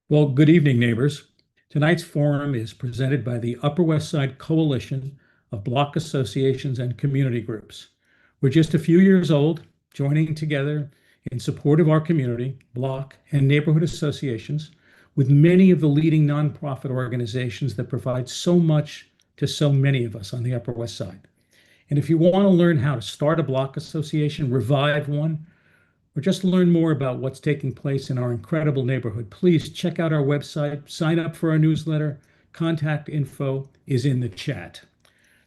Well, good evening, neighbors. Tonight's forum is presented by the Upper West Side Coalition of Block Associations and Community Groups. We're just a few years old, joining together in support of our community, block, and neighborhood associations with many of the leading nonprofit organizations that provide so much to so many of us on the Upper West Side. And if you want to learn how to start a block association, revive one, or just learn more about what's taking place in our incredible neighborhood, please check out our website, sign up for our newsletter. Contact info is in the chat.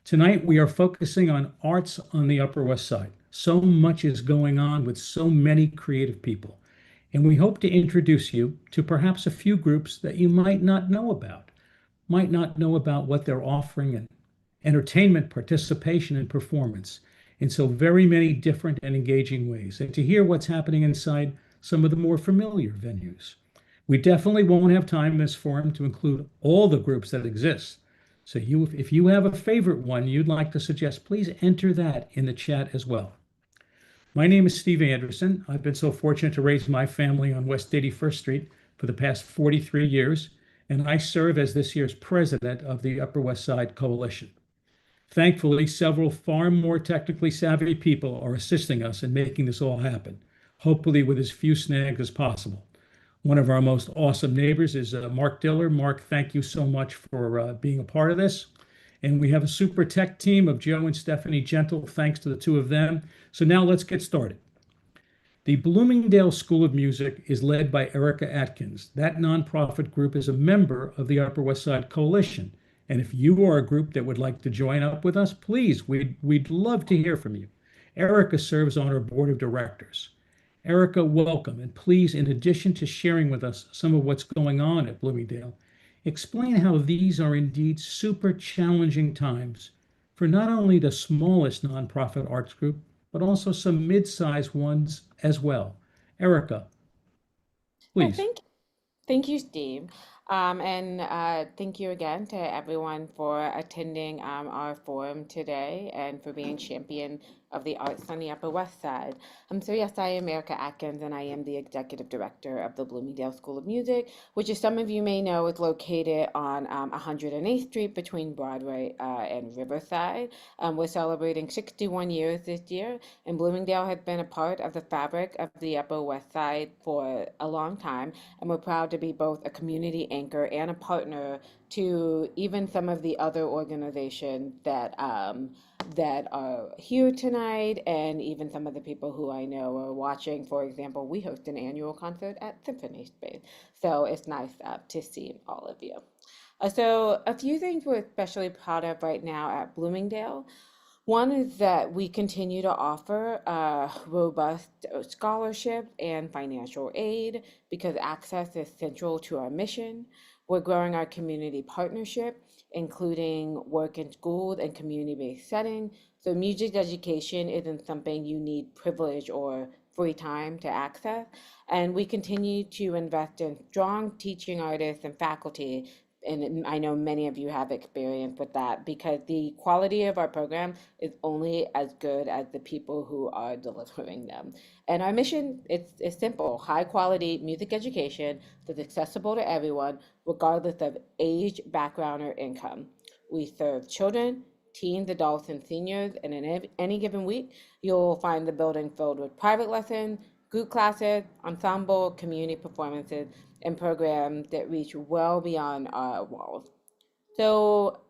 Tonight, we are focusing on arts on the Upper West Side. So much is going on with so many creative people, and we hope to introduce you to perhaps a few groups that you might not know about what they're offering in entertainment, participation, and performance in so very many different and engaging ways, and to hear what's happening inside some of the more familiar venues. We definitely won't have time in this forum to include all the groups that exist. So if you have a favorite one you'd like to suggest, please enter that in the chat as well. My name is Steve Anderson. I've been so fortunate to raise my family on West 81st Street for the past 43 years, and I serve as this year's president of the Upper West Side Coalition. Thankfully, several far more technically savvy people are assisting us in making this all happen, hopefully with as few snags as possible. One of our most awesome neighbors is Mark Diller. Mark, thank you so much for being a part of this. And we have a super tech team of Joe and Stephanie Gentle, thanks to the two of them. So now let's get started. The Bloomingdale School of Music is led by Erika Atkins. That nonprofit group is a member of the Upper West Side Coalition. And if you are a group that would like to join up with us, please, we'd love to hear from you. Erika serves on our board of directors. Erika, welcome. And please, in addition to sharing with us some of what's going on at Bloomingdale, explain how these are indeed super challenging times for not only the smallest nonprofit arts group, but also some mid-sized ones as well. Erika, Yeah, please. thank you, Steve. And thank you again to everyone for attending our forum today and for being champion of the arts on the Upper West Side. So yes, I am Erika Atkins, and I am the executive director of the Bloomingdale School of Music, which, as some of you may know, is located on 108th Street between Broadway and Riverside. We're celebrating 61 years this year, and Bloomingdale has been a part of the fabric of the Upper West Side for a long time, and we're proud to be both a community anchor and a partner to even some of the other organizations that are here tonight, and even some of the people who I know are watching. For example, we host an annual concert at Symphony space, so it's nice to see all of you. So a few things we're especially proud of right now at Bloomingdale. One is that we continue to offer robust scholarship and financial aid because access is central to our mission. We're growing our community partnership, including work in schools and community-based settings. So music education isn't something you need privilege or free time to access. And we continue to invest in strong teaching artists and faculty, and I know many of you have experience with that, because the quality of our program is only as good as the people who are delivering them. And our mission is simple: high quality music education that's accessible to everyone, regardless of age, background, or income. We serve children, teens, adults, and seniors, and in any given week, you'll find the building filled with private lessons, group classes, ensemble, community performances, and programs that reach well beyond our walls. So,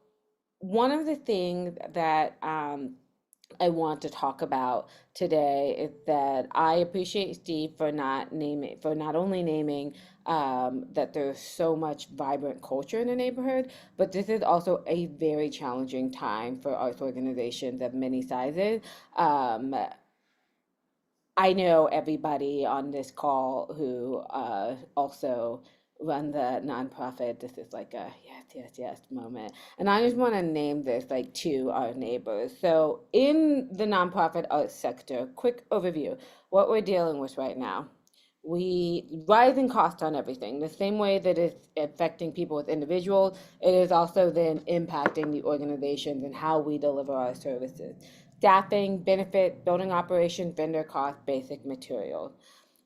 one of the things that I want to talk about today is that I appreciate Steve for not only naming that there's so much vibrant culture in the neighborhood, but this is also a very challenging time for arts organizations of many sizes. Um, I know everybody on this call who also run the nonprofit. This is like a yes, yes, yes moment. And I just want to name this like to our neighbors. So, in the nonprofit arts sector, quick overview what we're dealing with right now. We rising costs on everything. The same way that it's affecting people as individuals, it is also then impacting the organizations and how we deliver our services. Staffing, benefit, building operations, vendor costs, basic materials.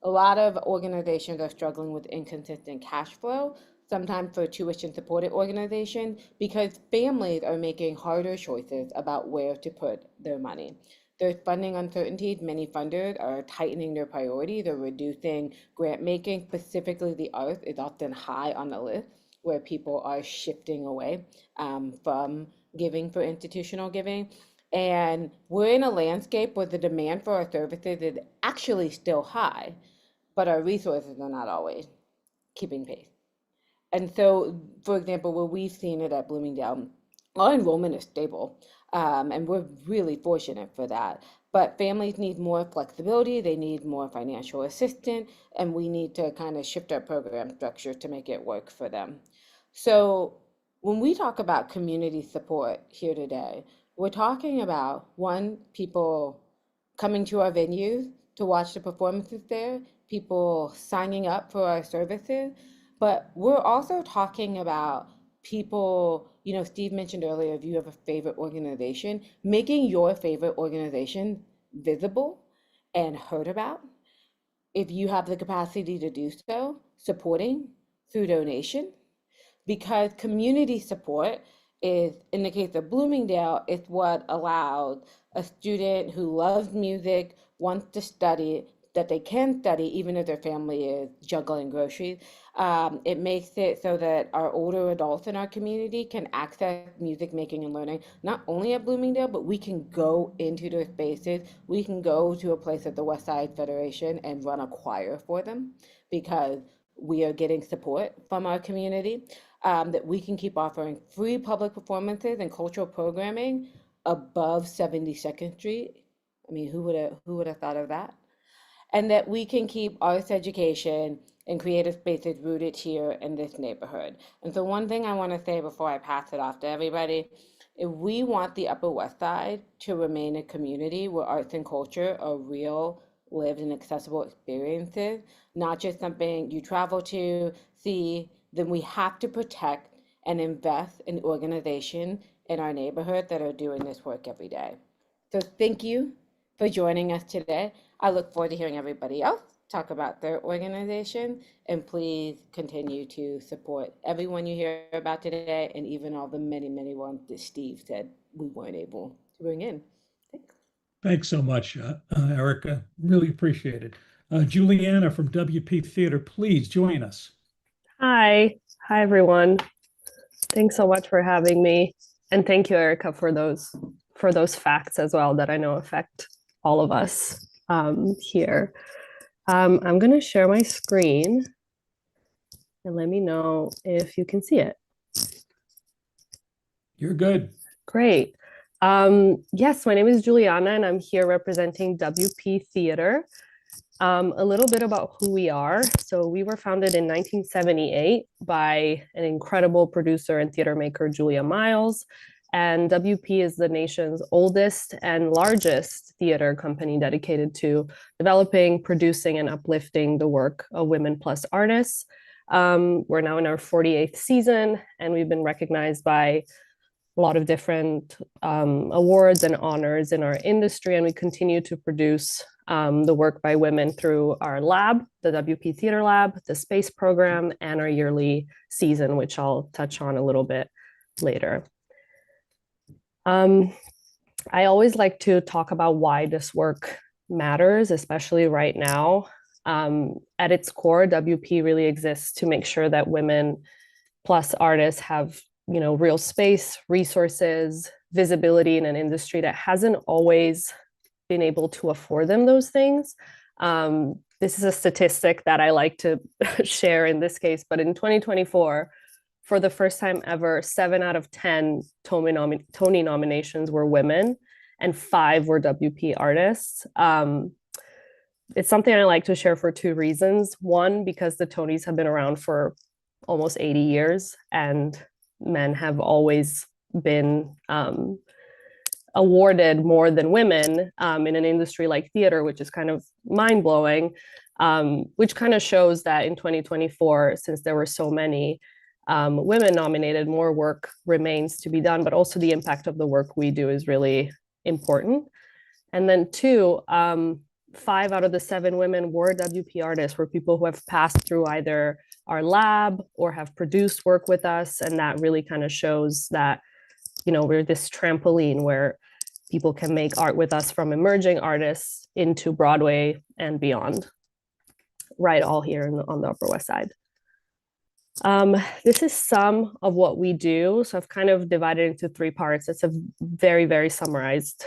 A lot of organizations are struggling with inconsistent cash flow, sometimes for tuition supported organizations, because families are making harder choices about where to put their money. There's funding uncertainties. Many funders are tightening their priorities or reducing grant making. Specifically, the arts is often high on the list where people are shifting away from giving for institutional giving. And we're in a landscape where the demand for our services is actually still high, but our resources are not always keeping pace. And so, for example, where we've seen it at Bloomingdale, our enrollment is stable, and we're really fortunate for that. But families need more flexibility, they need more financial assistance, and we need to kind of shift our program structure to make it work for them. So, when we talk about community support here today, we're talking about one, people coming to our venues to watch the performances there, people signing up for our services, but we're also talking about people, Steve mentioned earlier, if you have a favorite organization, making your favorite organization visible and heard about. If you have the capacity to do so, supporting through donation, because community support is, in the case of Bloomingdale, it's what allowed a student who loves music, wants to study, that they can study even if their family is juggling groceries. It makes it so that our older adults in our community can access music making and learning, not only at Bloomingdale, but we can go into their spaces. We can go to a place at the West Side Federation and run a choir for them because we are getting support from our community, that we can keep offering free public performances and cultural programming above 72nd Street. I mean, who would have thought of that? And that we can keep arts education and creative spaces rooted here in this neighborhood. And so one thing I want to say before I pass it off to everybody, if we want the Upper West Side to remain a community where arts and culture are real, lived and accessible experiences, not just something you travel to see, then we have to protect and invest in organizations in our neighborhood that are doing this work every day. So thank you for joining us today. I look forward to hearing everybody else talk about their organization, and please continue to support everyone you hear about today, and even all the many, many ones that Steve said we weren't able to bring in. Thanks. Thanks so much, Erika. Really appreciate it. Julianna from WP Theater, please join us. Hi. Hi, everyone. Thanks so much for having me. And thank you, Erika, for those facts as well that I know affect all of us here. I'm going to share my screen and let me know if you can see it. You're good. Great. Yes, my name is Julianna and I'm here representing WP Theater. A little bit about who we are. So we were founded in 1978 by an incredible producer and theater maker, Julia Miles. And WP is the nation's oldest and largest theater company dedicated to developing, producing, and uplifting the work of women plus artists. We're now in our 48th season, and we've been recognized by a lot of different awards and honors in our industry, and we continue to produce the work by women through our lab, the WP Theater Lab, the Space Program, and our yearly season, which I'll touch on a little bit later. I always like to talk about why this work matters, especially right now. At its core, WP really exists to make sure that women plus artists have, real space, resources, visibility in an industry that hasn't always been able to afford them those things. This is a statistic that I like to share in this case, but in 2024, for the first time ever, 7 out of 10 Tony nominations were women and 5 were WP artists. It's something I like to share for 2 reasons. One, because the Tonys have been around for almost 80 years and men have always been awarded more than women in an industry like theater, which is kind of mind-blowing, which kind of shows that in 2024, since there were so many women nominated, more work remains to be done, but also the impact of the work we do is really important. And then 2, 5 out of the 7 women were WP artists, were people who have passed through either our lab or have produced work with us. And that really kind of shows that, you know, we're this trampoline where people can make art with us, from emerging artists into Broadway and beyond, right, all here on the Upper West Side. This is some of what we do. So I've kind of divided into 3 parts. It's a very, very summarized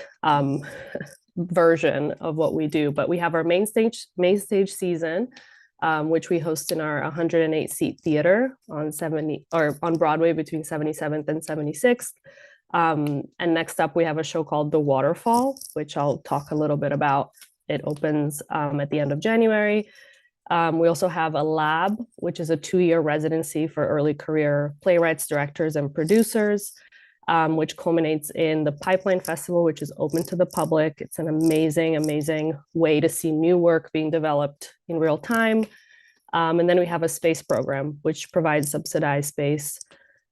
version of what we do, but we have our main stage season, which we host in our 108 seat theater on Broadway between 77th and 76th. And next up, we have a show called The Waterfall, which I'll talk a little bit about. It opens at the end of January. We also have a lab, which is a 2-year residency for early career playwrights, directors, and producers, which culminates in the Pipeline Festival, which is open to the public. It's an amazing, amazing way to see new work being developed in real time. And then we have a space program, which provides subsidized space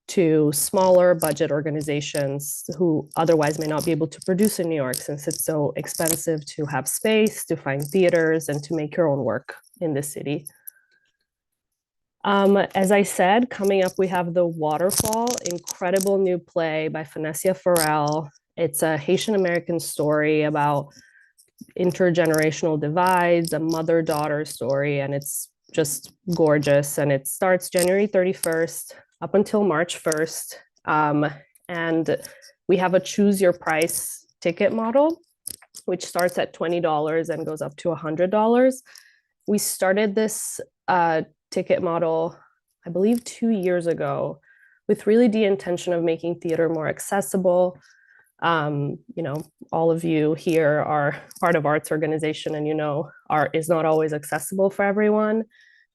to smaller budget organizations who otherwise may not be able to produce in New York, since it's so expensive to have space, to find theaters, and to make your own work in the city. As I said, coming up, we have The Waterfall, incredible new play by Finesia Farrell. It's a Haitian American story about intergenerational divides, a mother-daughter story, and it's just gorgeous. And it starts January 31st up until March 1st. And we have a choose your price ticket model, which starts at $20 and goes up to $100. We started this ticket model, I believe 2 years ago, with really the intention of making theater more accessible. You know, all of you here are part of arts organization, and you know, art is not always accessible for everyone,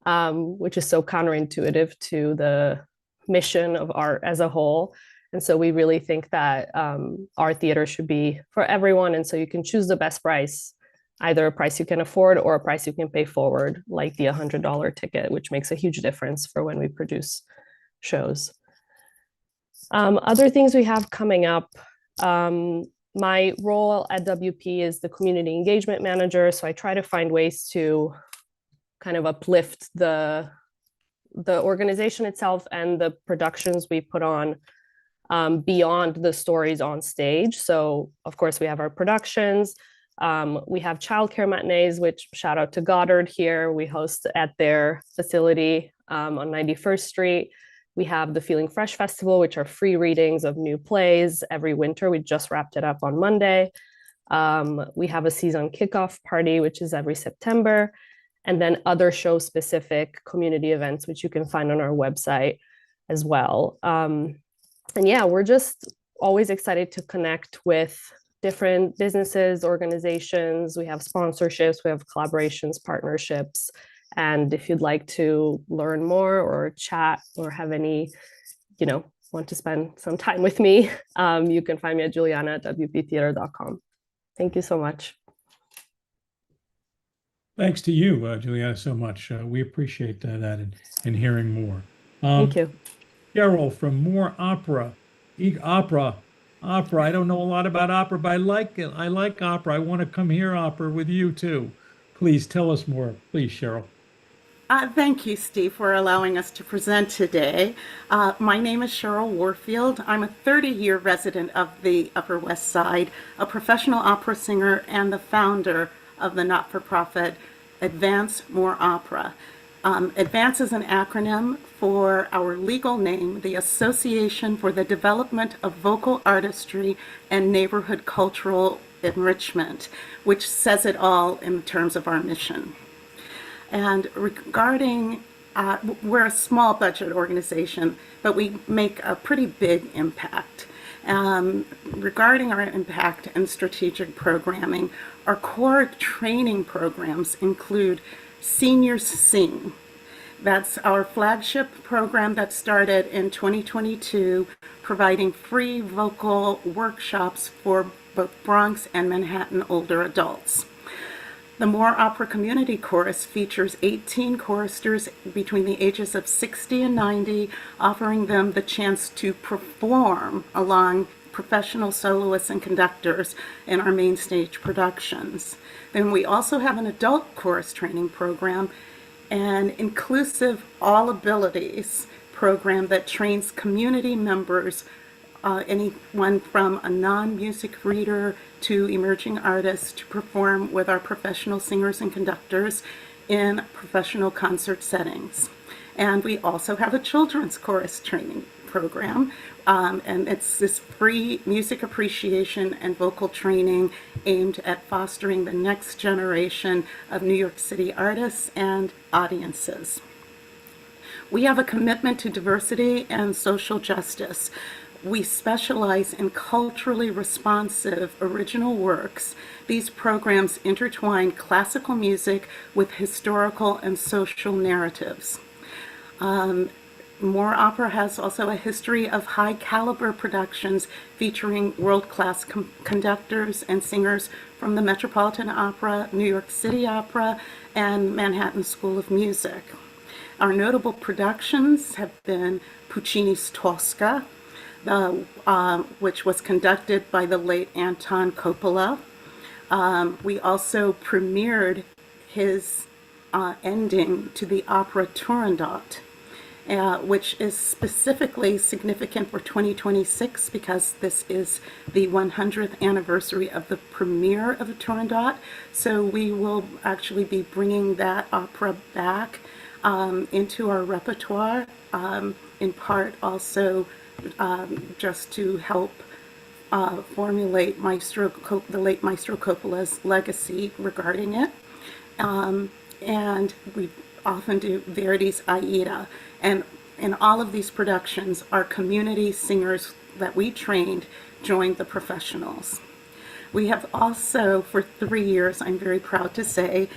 which is so counterintuitive to the mission of art as a whole. And so we really think that our theater should be for everyone. And so you can choose the best price, either a price you can afford or a price you can pay forward, like the $100 ticket, which makes a huge difference for when we produce shows. Other things we have coming up, my role at WP is the community engagement manager. So I try to find ways to kind of uplift the organization itself and the productions we put on beyond the stories on stage. So of course we have our productions. We have childcare matinees, which shout out to Goddard here. We host at their facility on 91st Street. We have the Feeling Fresh Festival, which are free readings of new plays every winter. We just wrapped it up on Monday. We have a season kickoff party, which is every September, and then other show-specific community events, which you can find on our website as well. And yeah, we're just always excited to connect with different businesses, organizations. We have sponsorships, we have collaborations, partnerships. And if you'd like to learn more or chat or have any, you know, want to spend some time with me, you can find me at Julianna at wptheater.com. Thank you so much. Thanks to you, Julianna, so much. We appreciate that and hearing more. Thank you. Cheryl from More Opera. Opera. I don't know a lot about opera, but I like it. I like opera. I want to come hear opera with you too. Please tell us more. Please, Cheryl. Thank you, Steve, for allowing us to present today. My name is Cheryl Warfield. I'm a 30-year resident of the Upper West Side, a professional opera singer, and the founder of the not-for-profit Advance More Opera. Advance is an acronym for our legal name, the Association for the Development of Vocal Artistry and Neighborhood Cultural Enrichment, which says it all in terms of our mission. And regarding, we're a small budget organization, but we make a pretty big impact. Regarding our impact and strategic programming, our core training programs include Seniors Sing. That's our flagship program that started in 2022, providing free vocal workshops for both Bronx and Manhattan older adults. The More Opera Community Chorus features 18 choristers between the ages of 60 and 90, offering them the chance to perform professional soloists and conductors in our main stage productions. Then we also have an adult chorus training program, an inclusive all abilities program that trains community members, anyone from a non-music reader to emerging artists, to perform with our professional singers and conductors in professional concert settings. And we also have a children's chorus training program, and it's this free music appreciation and vocal training aimed at fostering the next generation of New York City artists and audiences. We have a commitment to diversity and social justice. We specialize in culturally responsive original works. These programs intertwine classical music with historical and social narratives. More Opera has also a history of high caliber productions featuring world-class conductors and singers from the Metropolitan Opera, New York City Opera, and Manhattan School of Music. Our notable productions have been Puccini's Tosca, which was conducted by the late Anton Coppola. We also premiered his ending to the opera Turandot, which is specifically significant for 2026 because this is the 100th anniversary of the premiere of Turandot. So we will actually be bringing that opera back into our repertoire, in part also just to help formulate the late Maestro Coppola's legacy regarding it. And we often do Verdi's Aida. And in all of these productions, our community singers that we trained joined the professionals. We have also, for 3 years, I'm very proud to say,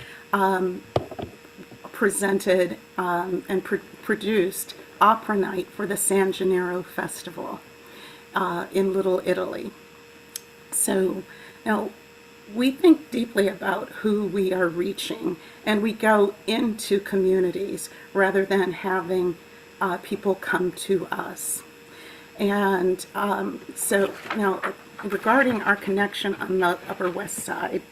presented and produced Opera Night for the San Gennaro Festival in Little Italy. So now we think deeply about who we are reaching, and we go into communities rather than having people come to us. And so now regarding our connection on the Upper West Side,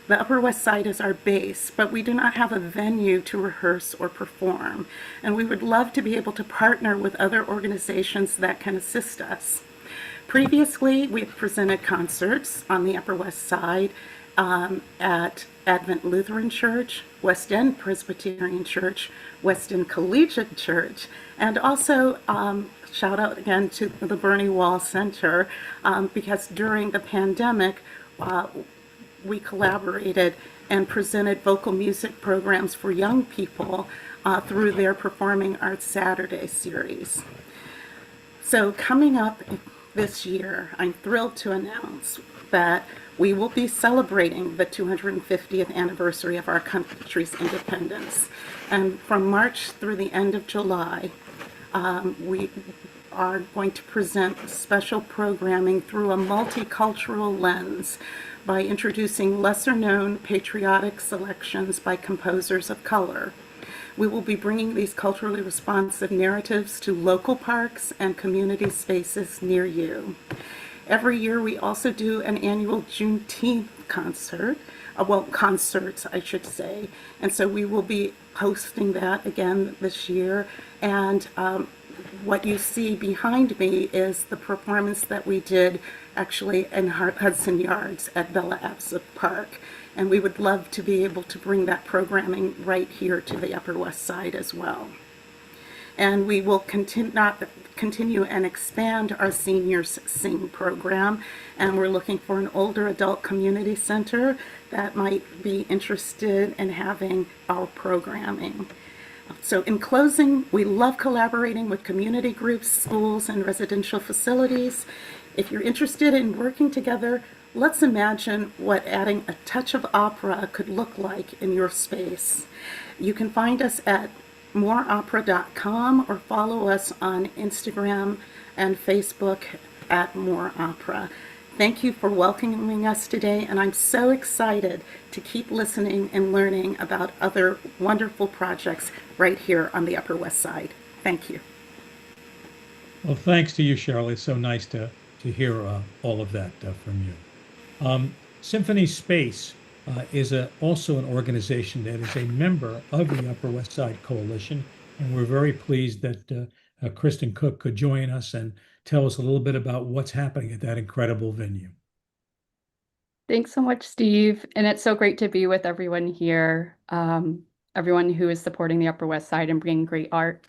the Upper West Side is our base, but we do not have a venue to rehearse or perform. And we would love to be able to partner with other organizations that can assist us. Previously, we've presented concerts on the Upper West Side at Advent Lutheran Church, West End Presbyterian Church, West End Collegiate Church, and also shout out again to the Bernie Wall Center, because during the pandemic, we collaborated and presented vocal music programs for young people through their Performing Arts Saturday series. So coming up this year, I'm thrilled to announce that we will be celebrating the 250th anniversary of our country's independence. And from March through the end of July, we are going to present special programming through a multicultural lens by introducing lesser-known patriotic selections by composers of color. We will be bringing these culturally responsive narratives to local parks and community spaces near you. Every year we also do an annual Juneteenth concert, concerts, I should say, and so we will be hosting that again this year. And what you see behind me is the performance that we did actually in Hudson Yards at Bella Absa Park. And we would love to be able to bring that programming right here to the Upper West Side as well. And we will continue and expand our Seniors Sing program. And we're looking for an older adult community center that might be interested in having our programming. So in closing, we love collaborating with community groups, schools, and residential facilities. If you're interested in working together, let's imagine what adding a touch of opera could look like in your space. You can find us at moreopera.com or follow us on Instagram and Facebook at More Opera. Thank you for welcoming us today, and I'm so excited to keep listening and learning about other wonderful projects right here on the Upper West Side. Thank you. Well, thanks to you, Cheryl. It's so nice to to hear all of that from you. Symphony Space is also an organization that is a member of the Upper West Side Coalition, and we're very pleased that Kristin Cook could join us and tell us a little bit about what's happening at that incredible venue. Thanks so much, Steve. And it's so great to be with everyone here, everyone who is supporting the Upper West Side and bringing great art.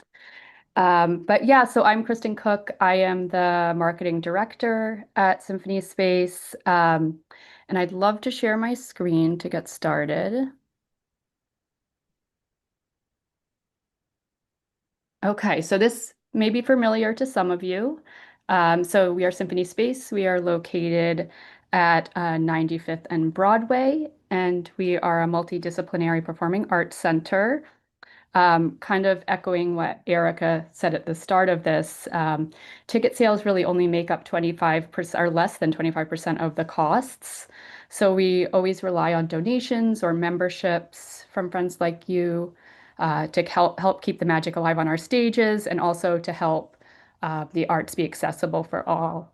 But yeah, so I'm Kristin Cook. I am the marketing director at Symphony Space. And I'd love to share my screen to get started. Okay, so this may be familiar to some of you. So we are Symphony Space. We are located at 95th and Broadway, and we are a multidisciplinary performing arts center. Kind of echoing what Erika said at the start of this, ticket sales really only make up 25% or less than 25% of the costs. So we always rely on donations or memberships from friends like you to help keep the magic alive on our stages, and also to help the arts be accessible for all.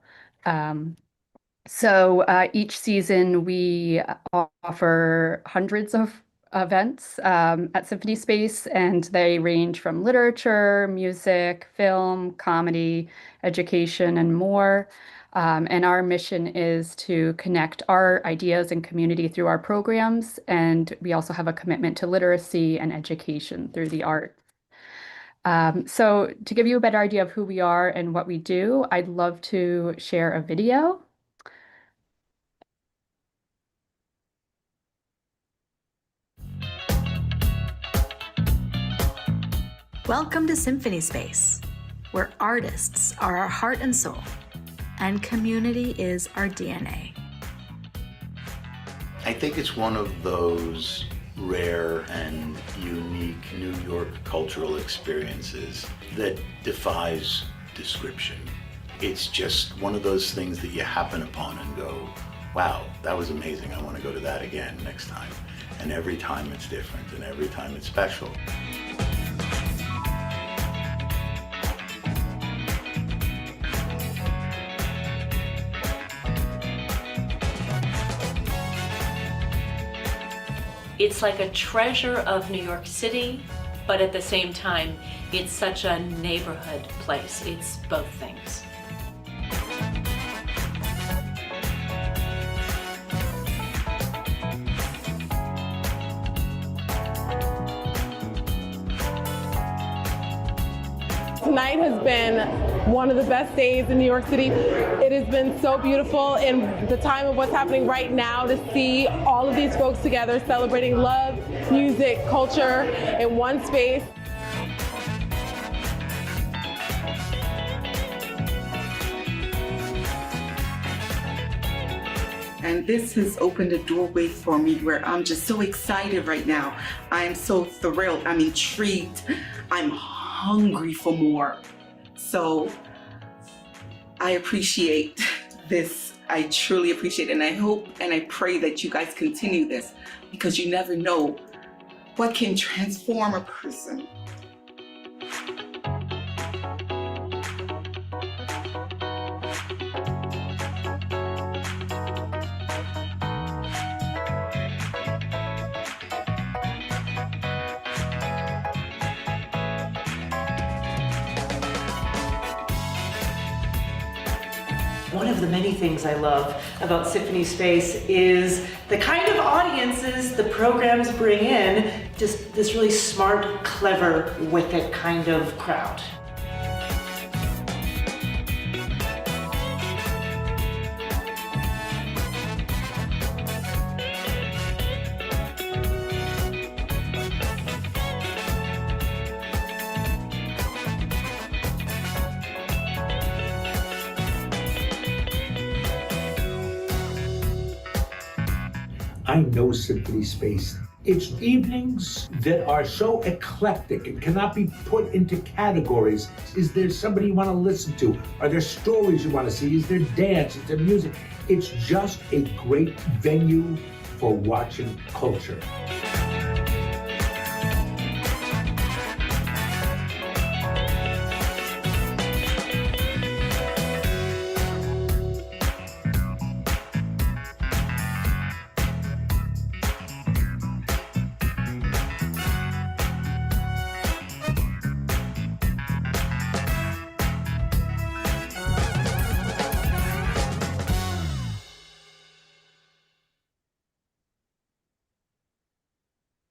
So each season we offer hundreds of events at Symphony Space, and they range from literature, music, film, comedy, education, and more. And our mission is to connect art, ideas, and community through our programs. And we also have a commitment to literacy and education through the arts. So to give you a better idea of who we are and what we do, I'd love to share a video. Welcome to Symphony Space, where artists are our heart and soul, and community is our DNA. I think it's one of those rare and unique New York cultural experiences that defies description. It's just one of those things that you happen upon and go, wow, that was amazing. I want to go to that again next time. And every time it's different, and every time it's special. It's like a treasure of New York City, but at the same time, it's such a neighborhood place. It's both things. Tonight has been one of the best days in New York City. It has been so beautiful in the time of what's happening right now to see all of these folks together celebrating love, music, culture in one space. And this has opened a doorway for me where I'm just so excited right now. I am so thrilled, I'm intrigued, I'm hungry for more. So I appreciate this. I truly appreciate it. And I hope and I pray that you guys continue this, because you never know what can transform a person. One of the many things I love about Symphony Space is the kind of audiences the programs bring in, just this really smart, clever, wicked kind of crowd. I know Symphony Space. It's evenings that are so eclectic and cannot be put into categories. Is there somebody you want to listen to? Are there stories you want to see? Is there dance? Is there music? It's just a great venue for watching culture.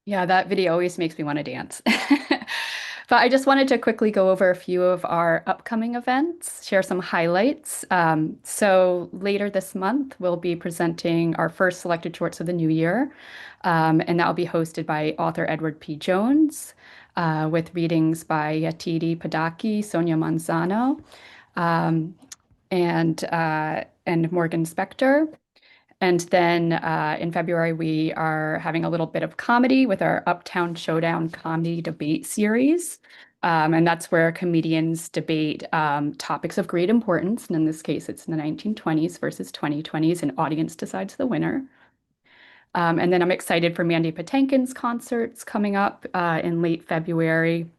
Yeah, that video always makes me want to dance. But I just wanted to quickly go over a few of our upcoming events, share some highlights. So later this month, we'll be presenting our first selected shorts of the new year, and that will be hosted by author Edward P. Jones, with readings by Yatiri Padaki, Sonia Manzano, and Morgan Spector. And then in February, we are having a little bit of comedy with our Uptown Showdown comedy debate series. And that's where comedians debate topics of great importance. And in this case, it's the 1920s versus 2020s, and audience decides the winner. And then I'm excited for Mandy Patinkin's concerts coming up in late February.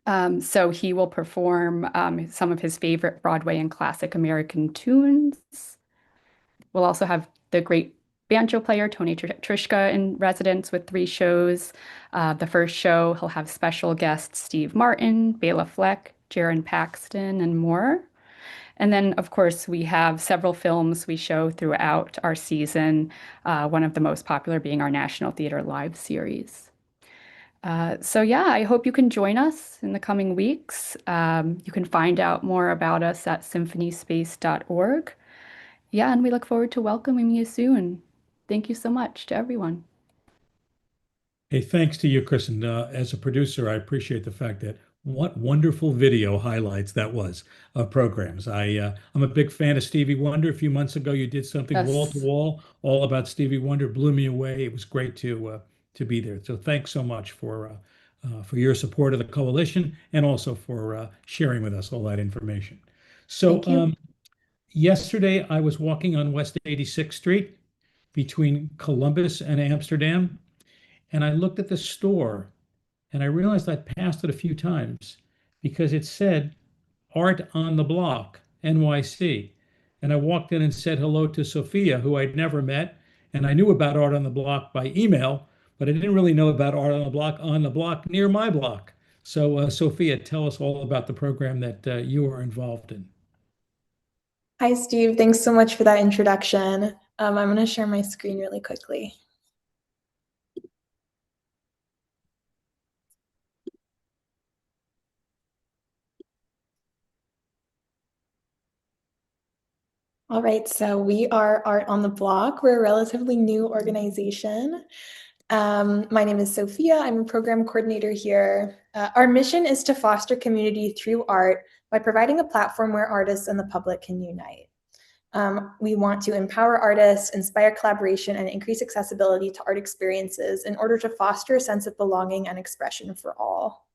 So he will perform some of his favorite Broadway and classic American tunes. We'll also have the great banjo player Tony Trishka in residence with 3 shows. The first show, he'll have special guests Steve Martin, Bela Fleck, Jaron Paxton, and more. And then, of course, we have several films we show throughout our season, one of the most popular being our National Theater Live series. So yeah, I hope you can join us in the coming weeks. You can find out more about us at symphonyspace.org. Yeah, and we look forward to welcoming you soon. Thank you so much to everyone. Hey, thanks to you, Kristin. As a producer, I appreciate the fact that what wonderful video highlights that was of programs. I'm a big fan of Stevie Wonder. A few months ago, you did something wall to wall, all about Stevie Wonder, blew me away. It was great to be there. So thanks so much for your support of the coalition and also for sharing with us all that information. So yesterday, I was walking on West 86th Street between Columbus and Amsterdam, and I looked at the store, and I realized I'd passed it a few times because it said Art on the Block, NYC. And I walked in and said hello to Sofia, who I'd never met, and I knew about Art on the Block by email, but I didn't really know about Art on the block near my block. So Sofia, tell us all about the program that you are involved in. Hi, Steve. Thanks so much for that introduction. I'm going to share my screen really quickly. All right, so we are Art on the Block. We're a relatively new organization. My name is Sofia. I'm a program coordinator here. Our mission is to foster community through art by providing a platform where artists and the public can unite. We want to empower artists, inspire collaboration, and increase accessibility to art experiences in order to foster a sense of belonging and expression for all.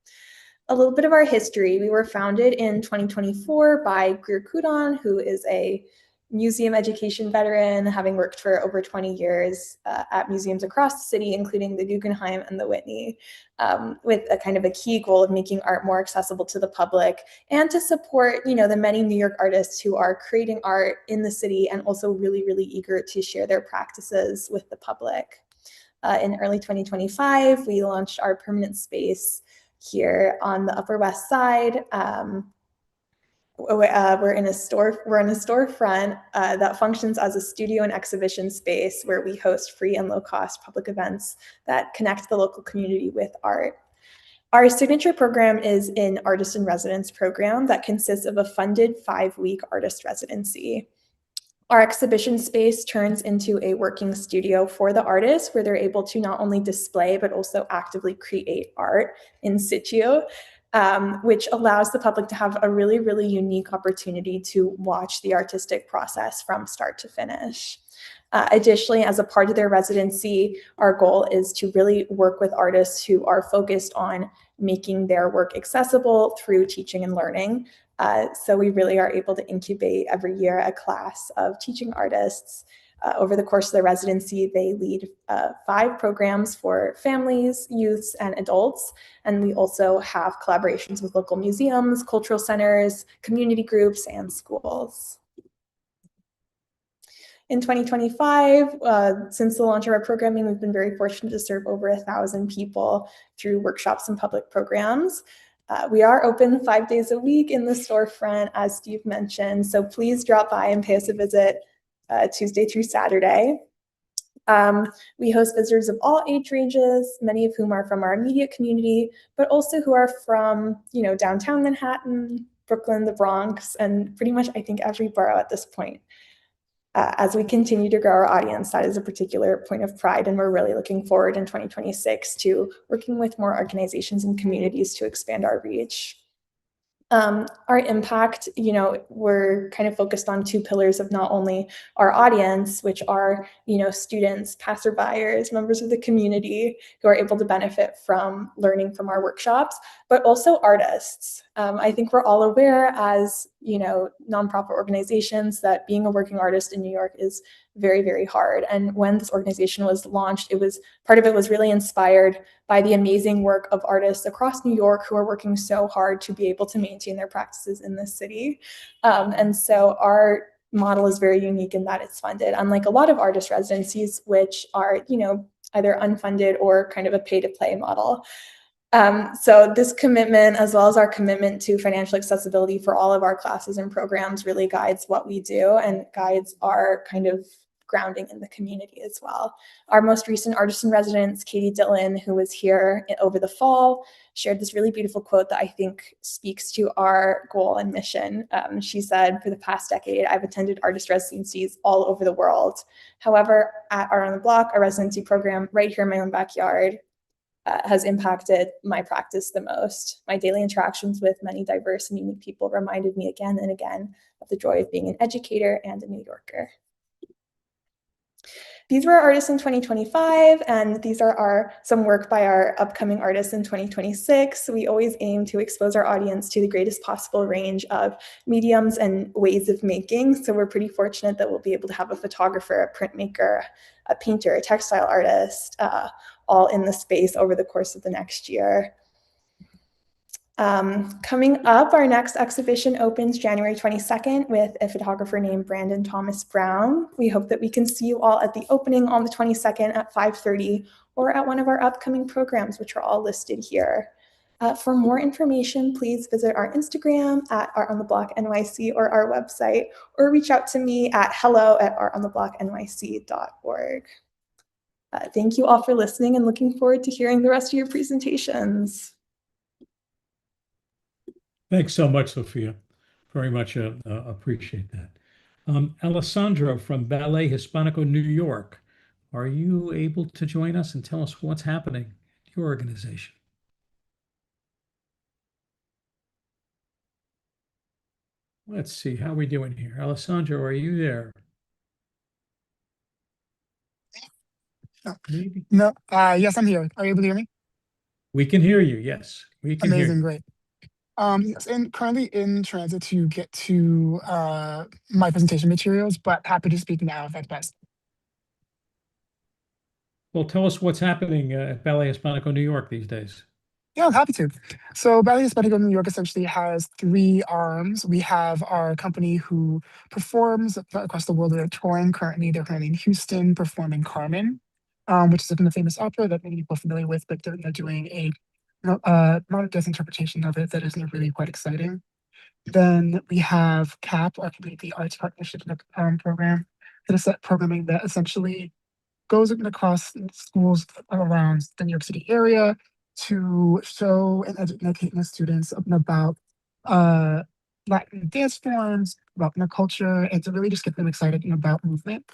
A little bit of our history. We were founded in 2024 by Greer Kudon, who is a museum education veteran, having worked for over 20 years at museums across the city, including the Guggenheim and the Whitney, with a kind of a key goal of making art more accessible to the public and to support, the many New York artists who are creating art in the city and also really, really eager to share their practices with the public. In early 2025, we launched our permanent space here on the Upper West Side. We're in a storefront that functions as a studio and exhibition space where we host free and low-cost public events that connect the local community with art. Our signature program is an artist in residence program that consists of a funded 5-week artist residency. Our exhibition space turns into a working studio for the artists where they're able to not only display but also actively create art in situ. Which allows the public to have a really, really unique opportunity to watch the artistic process from start to finish. Additionally, as a part of their residency, our goal is to really work with artists who are focused on making their work accessible through teaching and learning. So we really are able to incubate every year a class of teaching artists. Over the course of the residency, they lead 5 programs for families, youths, and adults. And we also have collaborations with local museums, cultural centers, community groups, and schools. In 2025, since the launch of our programming, we've been very fortunate to serve over 1,000 people through workshops and public programs. We are open 5 days a week in the storefront, as Steve mentioned, so please drop by and pay us a visit Tuesday through Saturday. We host visitors of all age ranges, many of whom are from our immediate community, but also who are from, downtown Manhattan, Brooklyn, the Bronx, and pretty much, I think, every borough at this point. As we continue to grow our audience, that is a particular point of pride, and we're really looking forward in 2026 to working with more organizations and communities to expand our reach. Our impact, we're kind of focused on two pillars of not only our audience, which are, students, passerbyers, members of the community who are able to benefit from learning from our workshops, but also artists. I think we're all aware as, nonprofit organizations that being a working artist in New York is very, very hard. And when this organization was launched, part of it was really inspired by the amazing work of artists across New York who are working so hard to be able to maintain their practices in this city. And so our model is very unique in that it's funded, unlike a lot of artist residencies, which are, either unfunded or kind of a pay-to-play model. So this commitment, as well as our commitment to financial accessibility for all of our classes and programs, really guides what we do and guides our kind of grounding in the community as well. Our most recent artist in residence, Katie Dillon, who was here over the fall, shared this really beautiful quote that I think speaks to our goal and mission. She said, "For the past decade, I've attended artist residencies all over the world. However, at Art on the Block, our residency program right here in my own backyard, has impacted my practice the most. My daily interactions with many diverse and unique people reminded me again and again of the joy of being an educator and a New Yorker." These were our artists in 2025, and these are some work by our upcoming artists in 2026. We always aim to expose our audience to the greatest possible range of mediums and ways of making. So we're pretty fortunate that we'll be able to have a photographer, a printmaker, a painter, a textile artist, all in the space over the course of the next year. Coming up, our next exhibition opens January 22nd with a photographer named Brandon Thomas Brown. We hope that we can see you all at the opening on the 22nd at 5:30 or at one of our upcoming programs, which are all listed here. For more information, please visit our Instagram at Art on the Block NYC or our website, or reach out to me at hello@artontheblocknyc.org. Thank you all for listening and looking forward to hearing the rest of your presentations. Thanks so much, Sofia. Very much appreciate that. Alesandro from Ballet Hispanico, New York. Are you able to join us and tell us what's happening at your organization? Let's see, how are we doing here? Alesandro, are you there? Maybe. No, yes, I'm here. Are you able to hear me? We can hear you, yes. We can hear Amazing, you. great. Yes, and currently in transit to get to my presentation materials, but happy to speak now if that's best. Well, tell us what's happening at Ballet Hispanico, New York these days. Yeah, I'm happy to. So Ballet Hispanico New York essentially has three arms. We have our company who performs across the world. They're touring currently. They're currently in Houston performing Carmen, which is a famous opera that many people are familiar with, but they're doing a modern dance interpretation of it that is really quite exciting. Then we have CAP, our Community Arts Partnership program, that is that programming that essentially goes across schools around the New York City area to show and educate the students about Latin dance forms, about their culture, and to really just get them excited about movement.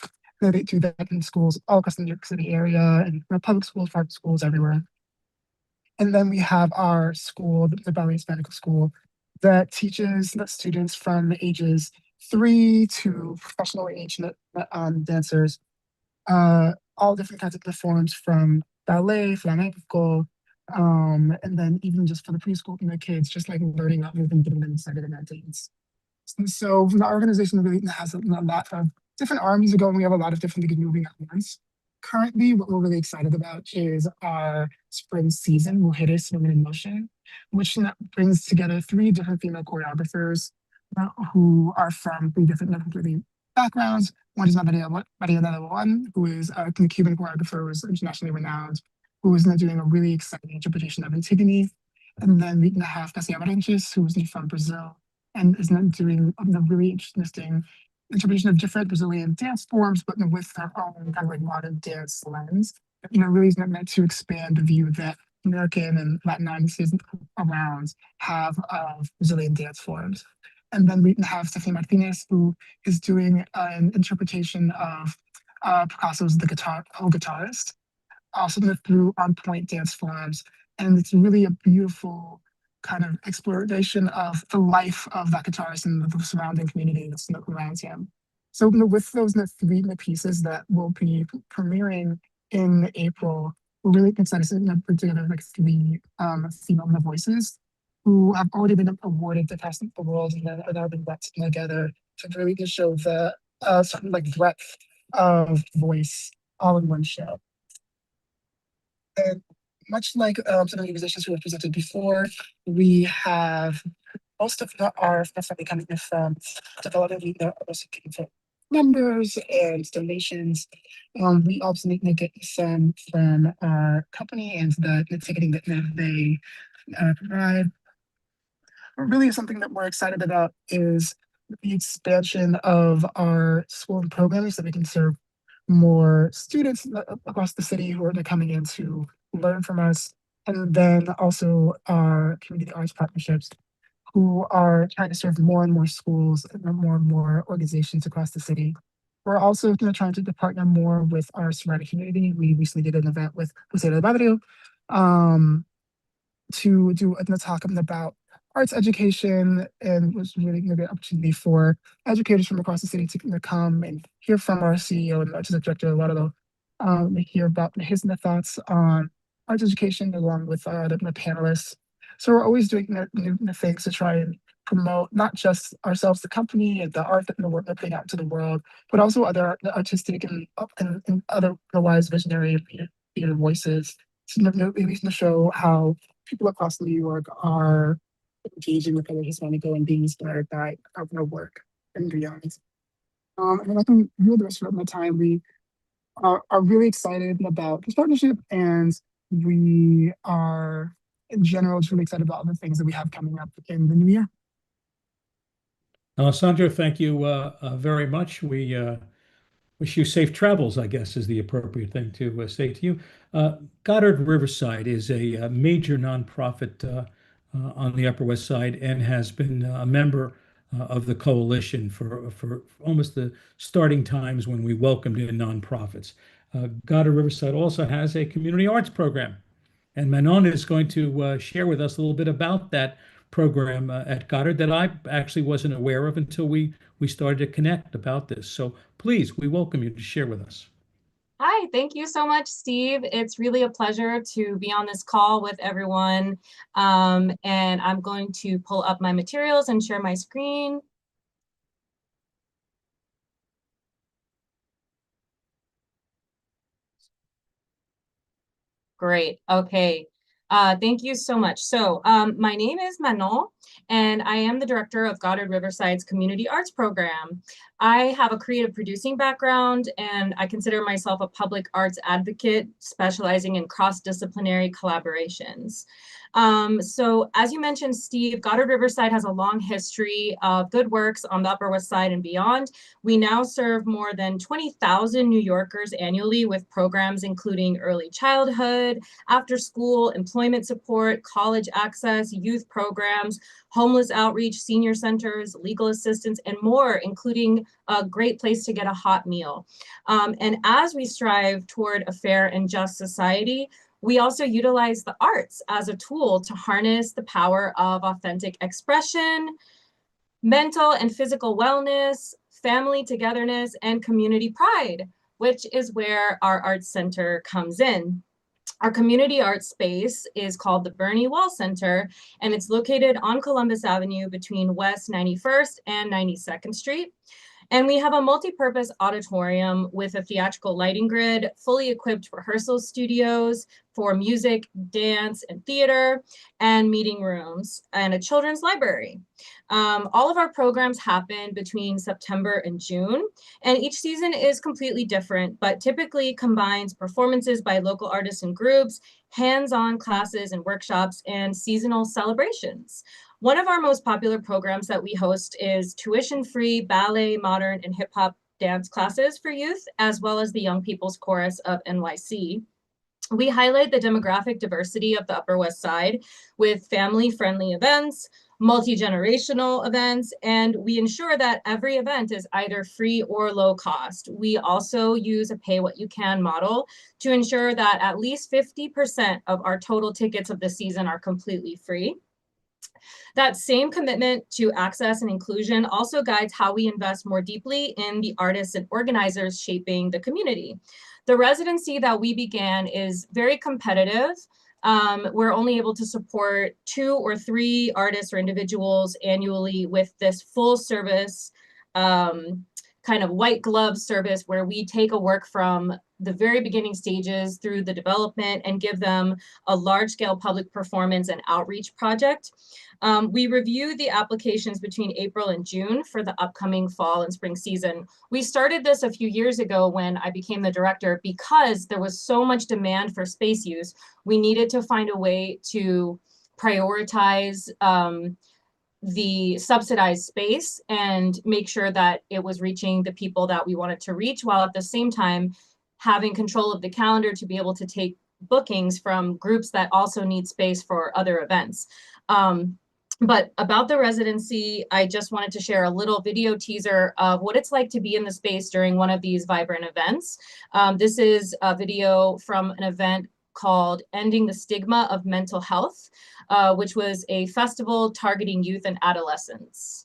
And they do that in schools all across the New York City area and public schools, private schools, everywhere. And then we have our school, the Ballet Hispanico School, that teaches the students from ages 3 to professional age dancers, all different kinds of forms from ballet, flamenco, and then even just for the preschool kids, just like learning about movement, getting them excited about dance. And so the organization really has a lot of different arms to go, and we have a lot of different things moving at once. Currently, what we're really excited about is our spring season, Mujeres Women in Motion, which brings together 3 different female choreographers who are from 3 different backgrounds. One is Maria One, who is a Cuban choreographer who is internationally renowned, who is doing a really exciting interpretation of Antigone. And then we have Cassia Marenches, who is from Brazil, and is doing a really interesting interpretation of different Brazilian dance forms, but with their own kind of like modern dance lens. Really is meant to expand the view that American and Latin audiences around have of Brazilian dance forms. And then we have Stephanie Martinez, who is doing an interpretation of Picasso's The Guitarist, also through on-point dance forms. And it's really a beautiful kind of exploration of the life of that guitarist and the surrounding community that's around him. So with those three pieces that will be premiering in April, we're really excited to put together like three female voices who have already been awarded the Best of the World and then are now being brought together to really just show the sort of like breadth of voice all in one show. And much like some of the musicians who were presented before, we have most of our funding coming from developing members and donations. We also need to get some from our company and the ticketing that they provide. But really something that we're excited about is the expansion of our school and programs so that we can serve more students across the city who are coming in to learn from us. And then also our community arts partnerships who are trying to serve more and more schools and more organizations across the city. We're also trying to partner more with our surrounding community. We recently did an event with Azevedo to do a talk about arts education, and was really a good opportunity for educators from across the city to come and hear from our CEO and artistic director, Eduardo, hear about his thoughts on arts education along with the panelists. So we're always doing new things to try and promote not just ourselves, the company, and the art and the work we're putting out to the world, but also other artistic and otherwise visionary voices to show how people across New York are engaging with other Hispanico and being inspired by our work and beyond. And I think the rest of my time, we are really excited about this partnership, and we are in general just really excited about the things that we have coming up in the new year. Alesandro, thank you very much. We wish you safe travels, I guess, is the appropriate thing to say to you. Goddard Riverside is a major nonprofit on the Upper West Side and has been a member of the coalition for almost the starting times when we welcomed in nonprofits. Goddard Riverside also has a community arts program, and Manon is going to share with us a little bit about that program at Goddard that I actually wasn't aware of until we started to connect about this. So please, we welcome you to share with us. Hi, thank you so much, Steve. It's really a pleasure to be on this call with everyone. And I'm going to pull up my materials and share my screen. Great. Okay. Thank you so much. So my name is Manon, and I am the director of Goddard Riverside's Community Arts Program. I have a creative producing background, and I consider myself a public arts advocate specializing in cross-disciplinary collaborations. So as you mentioned, Steve, Goddard Riverside has a long history of good works on the Upper West Side and beyond. We now serve more than 20,000 New Yorkers annually with programs including early childhood, after school, employment support, college access, youth programs, homeless outreach, senior centers, legal assistance, and more, including a great place to get a hot meal. And as we strive toward a fair and just society, we also utilize the arts as a tool to harness the power of authentic expression, mental and physical wellness, family togetherness, and community pride, which is where our arts center comes in. Our community arts space is called the Bernie Wall Center, and it's located on Columbus Avenue between West 91st and 92nd Street. And we have a multi-purpose auditorium with a theatrical lighting grid, fully equipped rehearsal studios for music, dance, and theater, and meeting rooms, and a children's library. All of our programs happen between September and June, and each season is completely different, but typically combines performances by local artists and groups, hands-on classes and workshops, and seasonal celebrations. One of our most popular programs that we host is tuition-free ballet, modern, and hip hop dance classes for youth, as well as the Young People's Chorus of NYC. We highlight the demographic diversity of the Upper West Side with family-friendly events, multi-generational events, and we ensure that every event is either free or low cost. We also use a pay-what-you-can model to ensure that at least 50% of our total tickets of the season are completely free. That same commitment to access and inclusion also guides how we invest more deeply in the artists and organizers shaping the community. The residency that we began is very competitive. We're only able to support 2 or 3 artists or individuals annually with this full service, kind of white glove service where we take a work from the very beginning stages through the development and give them a large scale public performance and outreach project. We review the applications between April and June for the upcoming fall and spring season. We started this a few years ago when I became the director because there was so much demand for space use. We needed to find a way to prioritize the subsidized space and make sure that it was reaching the people that we wanted to reach, while at the same time having control of the calendar to be able to take bookings from groups that also need space for other events. But about the residency, I just wanted to share a little video teaser of what it's like to be in the space during one of these vibrant events. This is a video from an event called Ending the Stigma of Mental Health, which was a festival targeting youth and adolescents.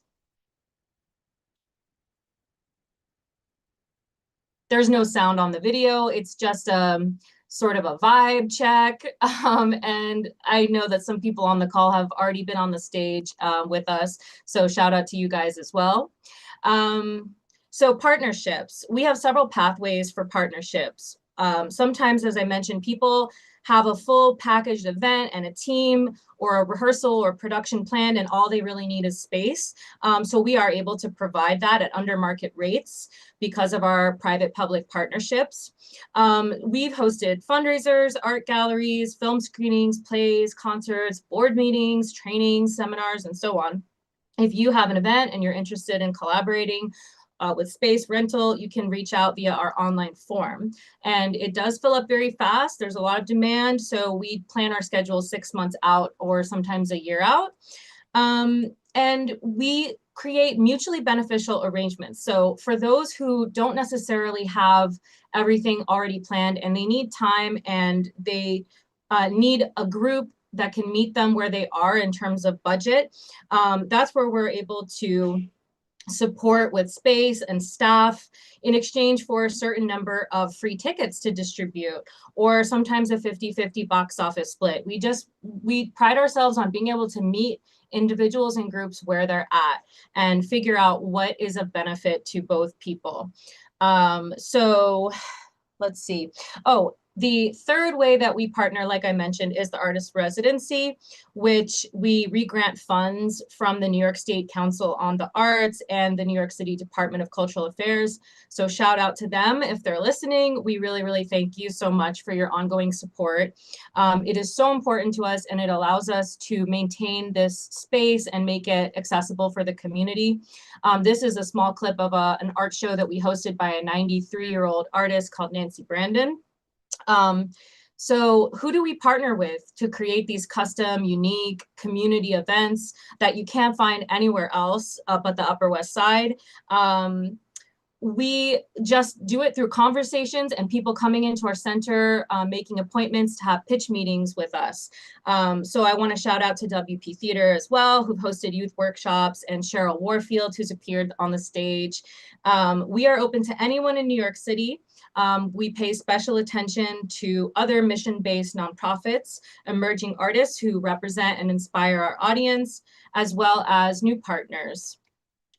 There's no sound on the video. It's just sort of a vibe check. And I know that some people on the call have already been on the stage with us. So shout out to you guys as well. So partnerships, we have several pathways for partnerships. Sometimes, as I mentioned, people have a full packaged event and a team or a rehearsal or production planned, and all they really need is space. So we are able to provide that at under market rates because of our private-public partnerships. We've hosted fundraisers, art galleries, film screenings, plays, concerts, board meetings, trainings, seminars, and so on. If you have an event and you're interested in collaborating with space rental, you can reach out via our online form. And it does fill up very fast. There's a lot of demand. So we plan our schedule 6 months out or sometimes a year out. And we create mutually beneficial arrangements. So for those who don't necessarily have everything already planned and they need time and they need a group that can meet them where they are in terms of budget, that's where we're able to support with space and staff in exchange for a certain number of free tickets to distribute, or sometimes a 50-50 box office split. We pride ourselves on being able to meet individuals and groups where they're at and figure out what is a benefit to both people. So let's see. Oh, the third way that we partner, like I mentioned, is the artist residency, which we re-grant funds from the New York State Council on the Arts and the New York City Department of Cultural Affairs. So shout out to them if they're listening. We really, really thank you so much for your ongoing support. It is so important to us, and it allows us to maintain this space and make it accessible for the community. This is a small clip of an art show that we hosted by a 93-year-old artist called Nancy Brandon. So who do we partner with to create these custom, unique community events that you can't find anywhere else but the Upper West Side? We just do it through conversations and people coming into our center, making appointments to have pitch meetings with us. So I want to shout out to WP Theater as well, who've hosted youth workshops, and Cheryl Warfield, who's appeared on the stage. We are open to anyone in New York City. We pay special attention to other mission-based nonprofits, emerging artists who represent and inspire our audience, as well as new partners.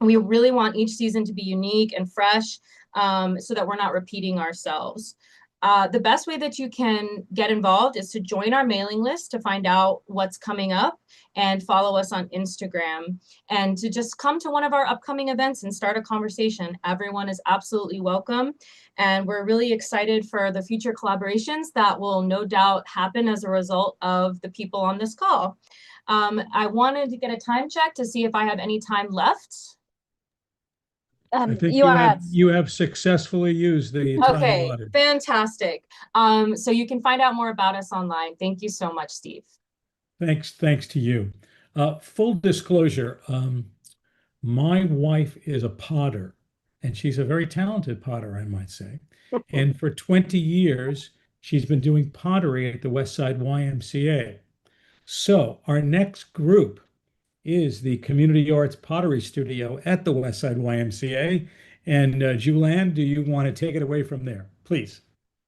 We really want each season to be unique and fresh so that we're not repeating ourselves. The best way that you can get involved is to join our mailing list to find out what's coming up and follow us on Instagram, and to just come to one of our upcoming events and start a conversation. Everyone is absolutely welcome. And we're really excited for the future collaborations that will no doubt happen as a result of the people on this call. I wanted to get a time check to see if I have any time left. I think you have successfully used the time Okay, allotted. fantastic. So you can find out more about us online. Thank you so much, Steve. Thanks to you. Full disclosure, my wife is a potter, and she's a very talented potter, I might say. And for 20 years, she's been doing pottery at the Westside YMCA. So our next group is the Community Arts Pottery Studio at the Westside YMCA. And Julann, do you want to take it away from there, please?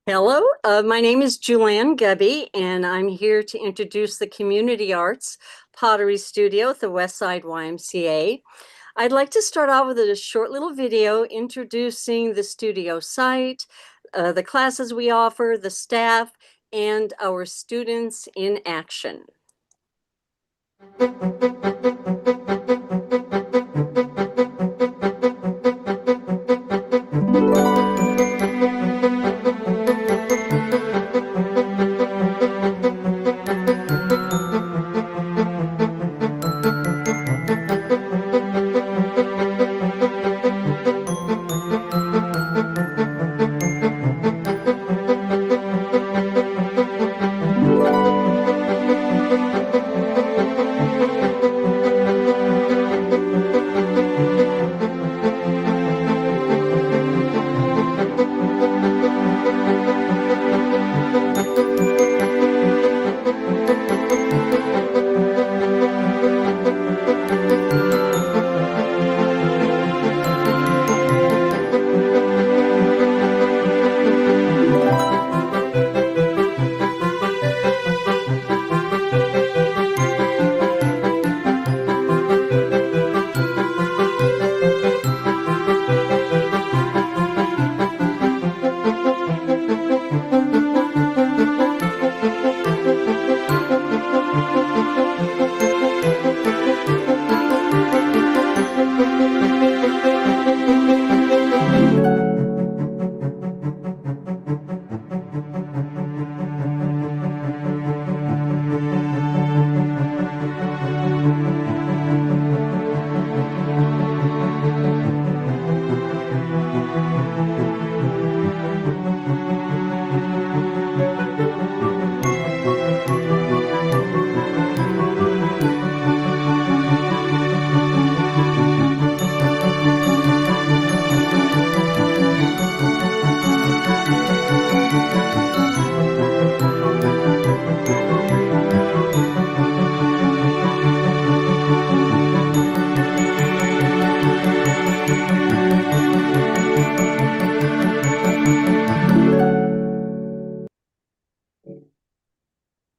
Hello, my name is Julann Gebbie, and I'm here to introduce the Community Arts Pottery Studio at the Westside YMCA. I'd like to start out with a short little video introducing the studio site, the classes we offer, the staff, and our students in action.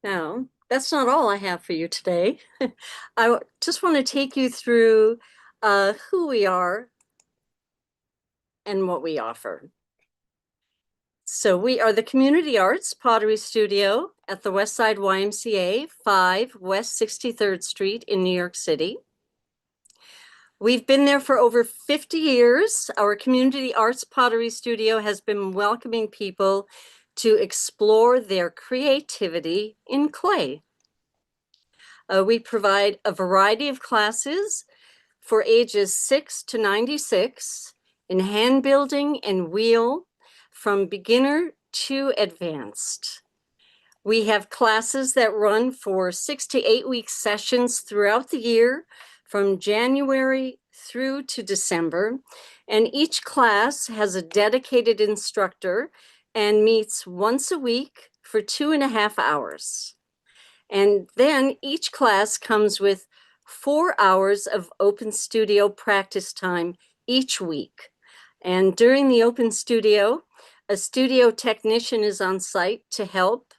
Now, that's not all I have for you today. I just want to take you through who we are and what we offer. So we are the Community Arts Pottery Studio at the Westside YMCA, 5 West 63rd Street in New York City. We've been there for over 50 years. Our Community Arts Pottery Studio has been welcoming people to explore their creativity in clay. We provide a variety of classes for ages 6 to 96 in hand building and wheel, from beginner to advanced. We have classes that run for 6 to 8 week sessions throughout the year, from January through to December. And each class has a dedicated instructor and meets once a week for 2.5 hours. And then each class comes with 4 hours of open studio practice time each week. And during the open studio, a studio technician is on site to help.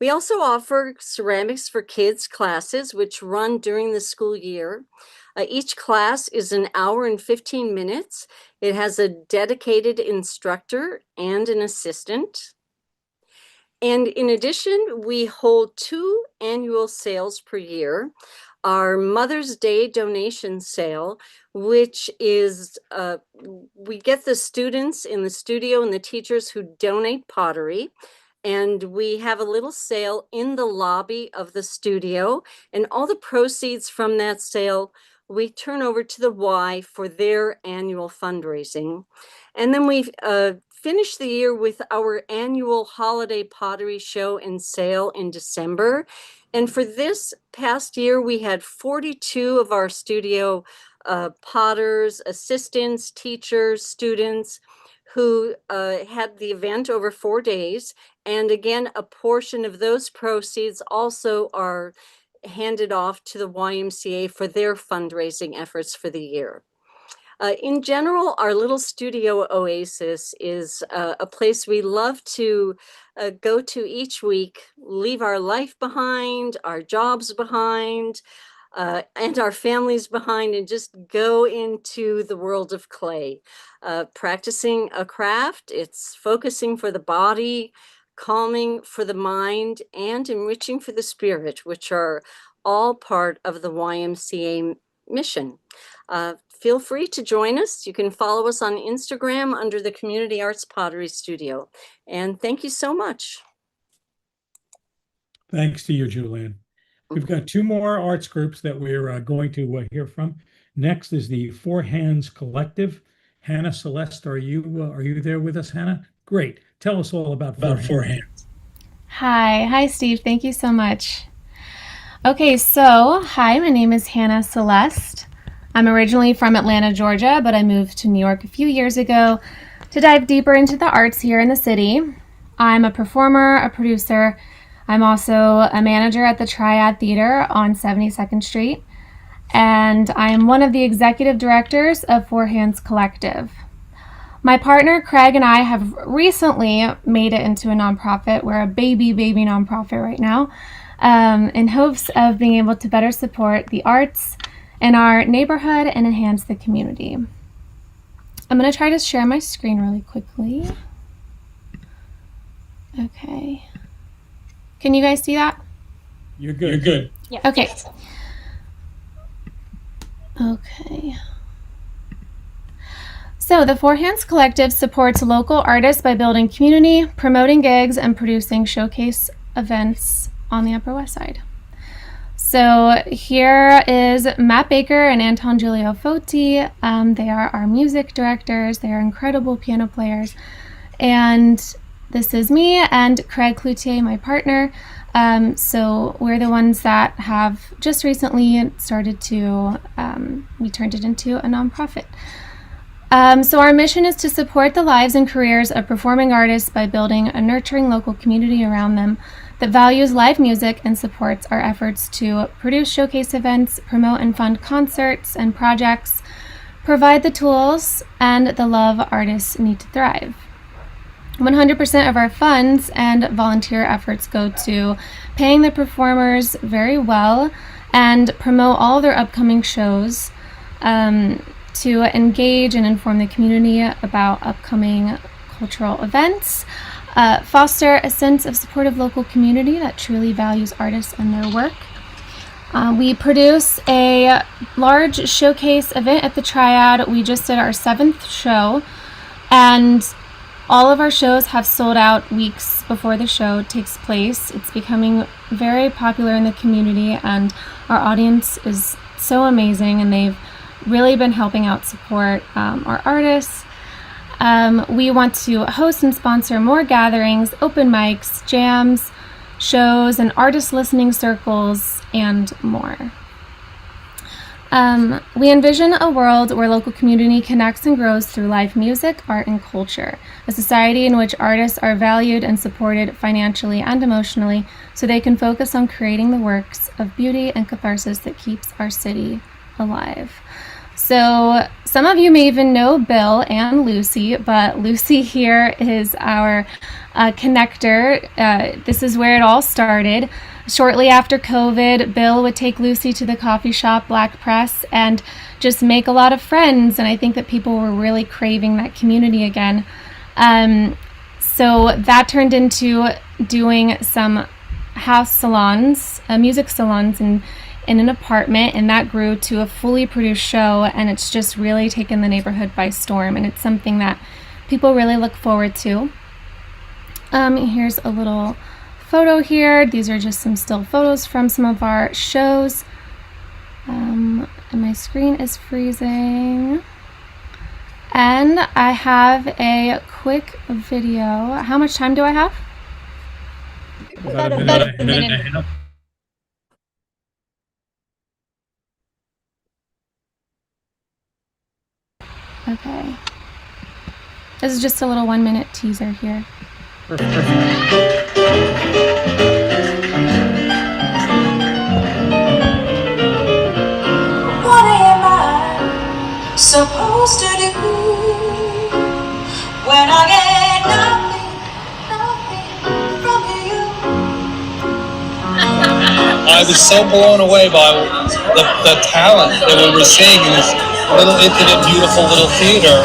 We also offer ceramics for kids classes, which run during the school year. Each class is an hour and 15 minutes. It has a dedicated instructor and an assistant. And in addition, we hold 2 annual sales per year. Our Mother's Day donation sale, which is, we get the students in the studio and the teachers who donate pottery, and we have a little sale in the lobby of the studio, and all the proceeds from that sale we turn over to the Y for their annual fundraising. And then we finish the year with our annual holiday pottery show and sale in December. And for this past year, we had 42 of our studio potters, assistants, teachers, students who had the event over 4 days. And again, a portion of those proceeds also are handed off to the YMCA for their fundraising efforts for the year. In general, our little studio oasis is a place we love to go to each week, leave our life behind, our jobs behind, and our families behind, and just go into the world of clay. Practicing a craft, it's focusing for the body, calming for the mind, and enriching for the spirit, which are all part of the YMCA mission. Feel free to join us. You can follow us on Instagram under the Community Arts Pottery Studio. And thank you so much. Thanks to you, Juliann. We've got two more arts groups that we're going to hear from. Next is the Four Hands Collective. Hannah, Celeste, are you there with us, Hannah? Great. Tell us all about Four Hands. Hi, Steve. Thank you so much. Okay, so hi, my name is Hannah Celeste. I'm originally from Atlanta, Georgia, but I moved to New York a few years ago to dive deeper into the arts here in the city. I'm a performer, a producer. I'm also a manager at the Triad Theater on 72nd Street, and I am one of the executive directors of Four Hands Collective. My partner, Craig, and I have recently made it into a nonprofit. We're a baby nonprofit right now, in hopes of being able to better support the arts in our neighborhood and enhance the community. I'm going to try to share my screen really quickly. Okay. Can you guys see that? You're good. You're good. Yeah. Okay. Okay. So the Four Hands Collective supports local artists by building community, promoting gigs, and producing showcase events on the Upper West Side. So here is Matt Baker and Anton Giulio Foti. They are our music directors. They are incredible piano players. And this is me and Craig Cloutier, my partner. So we're the ones that have just recently started to, we turned it into a nonprofit. So our mission is to support the lives and careers of performing artists by building a nurturing local community around them that values live music and supports our efforts to produce showcase events, promote and fund concerts and projects, provide the tools and the love artists need to thrive. 100% of our funds and volunteer efforts go to paying the performers very well and promote all their upcoming shows, to engage and inform the community about upcoming cultural events, foster a sense of supportive local community that truly values artists and their work. We produce a large showcase event at the Triad. We just did our 7th show, and all of our shows have sold out weeks before the show takes place. It's becoming very popular in the community, and our audience is so amazing, and they've really been helping out support our artists. We want to host and sponsor more gatherings, open mics, jams, shows, and artist listening circles, and more. We envision a world where local community connects and grows through live music, art, and culture, a society in which artists are valued and supported financially and emotionally so they can focus on creating the works of beauty and catharsis that keeps our city alive. So some of you may even know Bill and Lucy, but Lucy here is our connector. This is where it all started. Shortly after COVID, Bill would take Lucy to the coffee shop, Black Press, and just make a lot of friends. And I think that people were really craving that community again. So that turned into doing some house salons, music salons in an apartment, and that grew to a fully produced show, and it's just really taken the neighborhood by storm, and it's something that people really look forward to. Here's a little photo here. These are just some still photos from some of our shows. And my screen is freezing. And I have a quick video. How much time do I have? About a minute and a half. Okay. This is just a little 1-minute teaser here. What am I supposed to do when I get nothing from you? I was so blown away by the talent that we were seeing in this little intimate, beautiful little theater.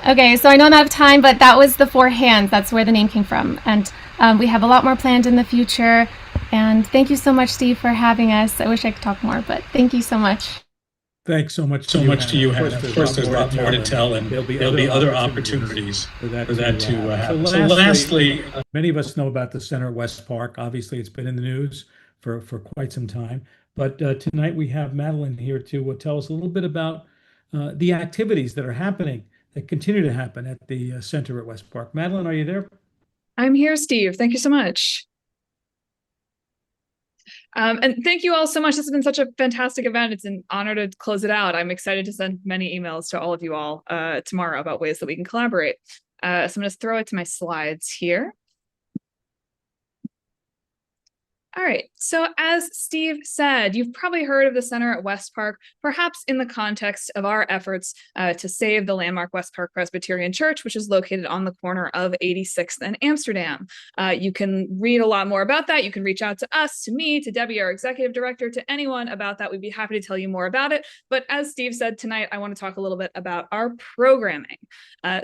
Okay, so I know I'm out of time, but that was the Four Hands. That's where the name came from. And we have a lot more planned in the future. And thank you so much, Steve, for having us. I wish I could talk more, but thank you so much. Thanks so much To you, Hannah. Of course, there's a lot more to tell, and there'll be other opportunities for that to happen. So lastly, many of us know about the center at West Park. Obviously, it's been in the news for quite some time. But tonight we have Madeline here to tell us a little bit about the activities that are happening, that continue to happen at the center at West Park. Madeline, are you there? I'm here, Steve. Thank you so much. And thank you all so much. This has been such a fantastic event. It's an honor to close it out. I'm excited to send many emails to all of you all tomorrow about ways that we can collaborate. So I'm going to throw it to my slides here. All right, so as Steve said, you've probably heard of the Center at West Park, perhaps in the context of our efforts to save the landmark West Park Presbyterian Church, which is located on the corner of 86th and Amsterdam. You can read a lot more about that. You can reach out to us, to me, to Gebbie, our executive director, to anyone about that. We'd be happy to tell you more about it. But as Steve said tonight, I want to talk a little bit about our programming.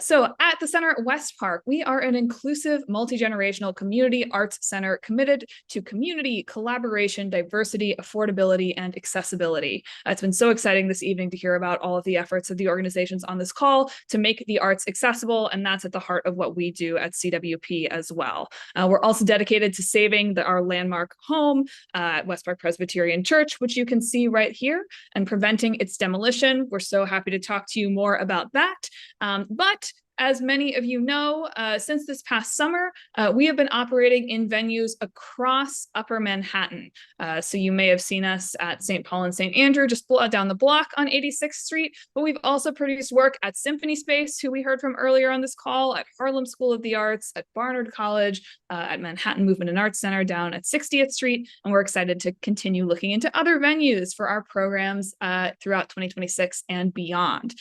So at the Center at West Park, we are an inclusive, multi-generational community arts center committed to community collaboration, diversity, affordability, and accessibility. It's been so exciting this evening to hear about all of the efforts of the organizations on this call to make the arts accessible, and that's at the heart of what we do at CWP as well. We're also dedicated to saving our landmark home at West Park Presbyterian Church, which you can see right here, and preventing its demolition. We're so happy to talk to you more about that. But as many of you know, since this past summer, we have been operating in venues across Upper Manhattan. So you may have seen us at St. Paul and St. Andrew, just down the block on 86th Street, but we've also produced work at Symphony Space, who we heard from earlier on this call, at Harlem School of the Arts, at Barnard College, at Manhattan Movement and Arts Center down at 60th Street, and we're excited to continue looking into other venues for our programs throughout 2026 and beyond.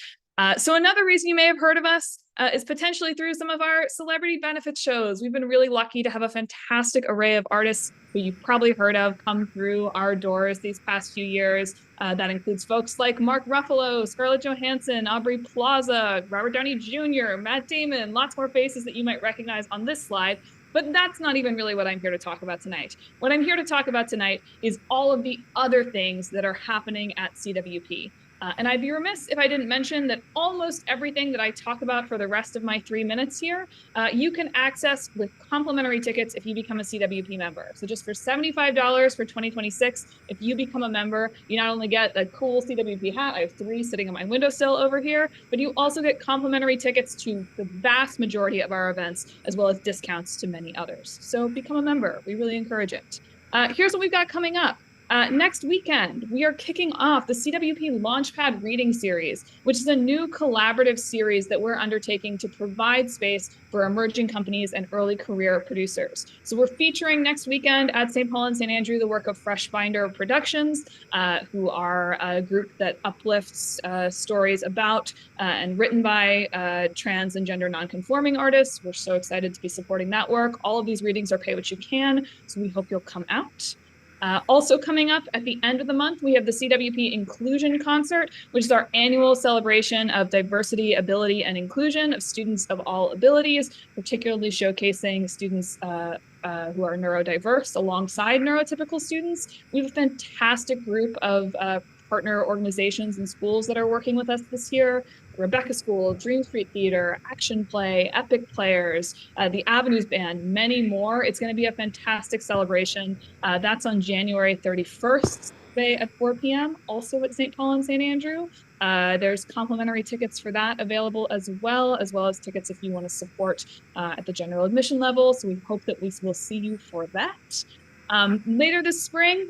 So another reason you may have heard of us is potentially through some of our celebrity benefit shows. We've been really lucky to have a fantastic array of artists who you've probably heard of come through our doors these past few years. That includes folks like Mark Ruffalo, Scarlett Johansson, Aubrey Plaza, Robert Downey Jr., Matt Damon, lots more faces that you might recognize on this slide. But that's not even really what I'm here to talk about tonight. What I'm here to talk about tonight is all of the other things that are happening at CWP. And I'd be remiss if I didn't mention that almost everything that I talk about for the rest of my 3 minutes here, you can access with complimentary tickets if you become a CWP member. So just for $75 for 2026, if you become a member, you not only get a cool CWP hat, I have 3 sitting on my windowsill over here, but you also get complimentary tickets to the vast majority of our events, as well as discounts to many others. So become a member. We really encourage it. Here's what we've got coming up. Next weekend, we are kicking off the CWP Launchpad Reading Series, which is a new collaborative series that we're undertaking to provide space for emerging companies and early career producers. So we're featuring next weekend at St. Paul and St. Andrew the work of Fresh Binder Productions, who are a group that uplifts stories about and written by trans and gender nonconforming artists. We're so excited to be supporting that work. All of these readings are pay what you can, so we hope you'll come out. Also coming up at the end of the month, we have the CWP Inclusion Concert, which is our annual celebration of diversity, ability, and inclusion of students of all abilities, particularly showcasing students who are neurodiverse alongside neurotypical students. We have a fantastic group of partner organizations and schools that are working with us this year. Rebecca School, Dream Street Theater, Action Play, Epic Players, the Avenues Band, many more. It's going to be a fantastic celebration. That's on January 31st at 4 p.m., also at St. Paul and St. Andrew. There's complimentary tickets for that available as well as tickets if you want to support at the general admission level. So we hope that we will see you for that. Later this spring,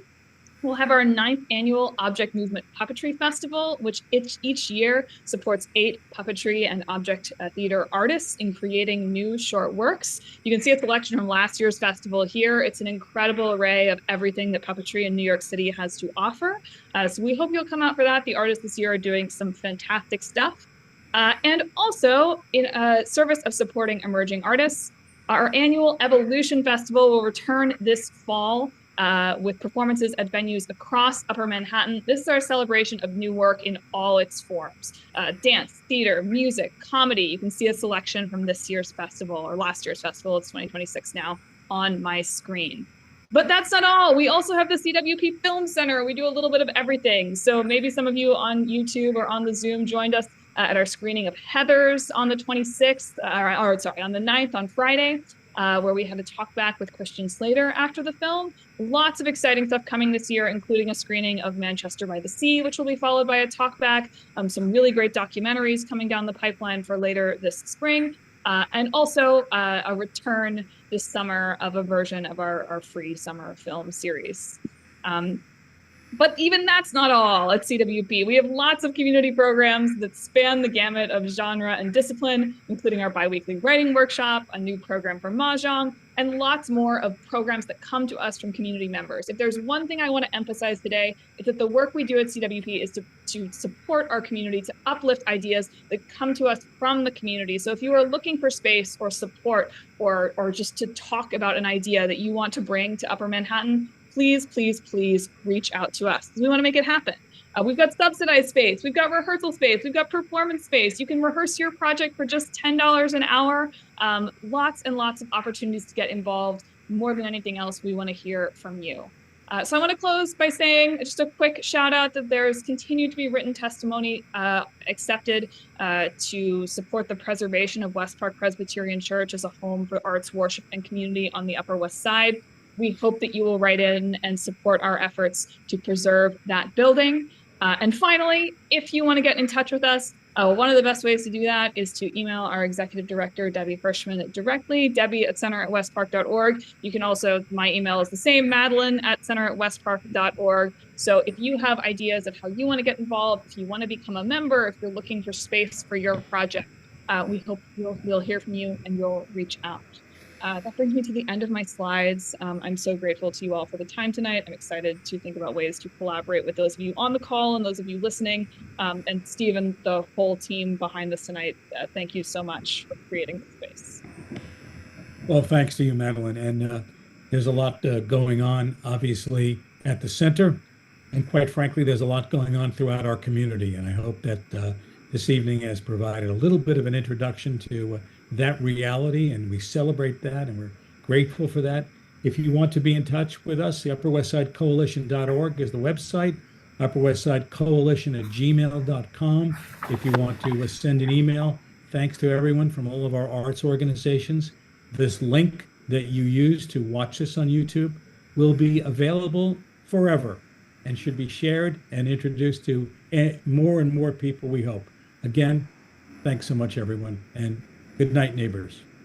we'll have our 9th annual Object Movement Puppetry Festival, which each year supports 8 puppetry and object theater artists in creating new short works. You can see a selection from last year's festival here. It's an incredible array of everything that puppetry in New York City has to offer. So we hope you'll come out for that. The artists this year are doing some fantastic stuff. And also, in service of supporting emerging artists, our annual Evolution Festival will return this fall with performances at venues across Upper Manhattan. This is our celebration of new work in all its forms. Dance, theater, music, comedy. You can see a selection from this year's festival, or last year's festival, it's 2026 now, on my screen. But that's not all. We also have the CWP Film Center. We do a little bit of everything. So maybe some of you on YouTube or on the Zoom joined us at our screening of Heathers on the 26th, on the 9th on Friday. Where we had a talk back with Christian Slater after the film. Lots of exciting stuff coming this year, including a screening of Manchester by the Sea, which will be followed by a talk back. Some really great documentaries coming down the pipeline for later this spring. And also a return this summer of a version of our free summer film series. But even that's not all at CWP. We have lots of community programs that span the gamut of genre and discipline, including our biweekly writing workshop, a new program for Mahjong, and lots more of programs that come to us from community members. If there's one thing I want to emphasize today, it's that the work we do at CWP is to support our community, to uplift ideas that come to us from the community. So if you are looking for space or support or just to talk about an idea that you want to bring to Upper Manhattan, please, please, please reach out to us. We want to make it happen. We've got subsidized space. We've got rehearsal space. We've got performance space. You can rehearse your project for just $10 an hour. Lots and lots of opportunities to get involved. More than anything else, we want to hear from you. So I want to close by saying just a quick shout out that there's continued to be written testimony accepted to support the preservation of West Park Presbyterian Church as a home for arts, worship, and community on the Upper West Side. We hope that you will write in and support our efforts to preserve that building. And finally, if you want to get in touch with us, one of the best ways to do that is to email our executive director, Debbie Frischman, directly, debbie@center@westpark.org. You can also, my email is the same, madeline@center@westpark.org. So if you have ideas of how you want to get involved, if you want to become a member, if you're looking for space for your project, we hope we'll hear from you and you'll reach out. That brings me to the end of my slides. I'm so grateful to you all for the time tonight. I'm excited to think about ways to collaborate with those of you on the call and those of you listening. And Steve and the whole team behind this tonight, thank you so much for creating the space. Well, thanks to you, Madeline. And there's a lot going on, obviously, at the center. And quite frankly, there's a lot going on throughout our community. And I hope that this evening has provided a little bit of an introduction to that reality, and we celebrate that, and we're grateful for that. If you want to be in touch with us, the UpperWestSideCoalition.org is the website, UpperWestSideCoalition@gmail.com. If you want to send an email, thanks to everyone from all of our arts organizations. This link that you use to watch this on YouTube will be available forever and should be shared and introduced to more and more people, we hope. Again, thanks so much, everyone, and good night, neighbors.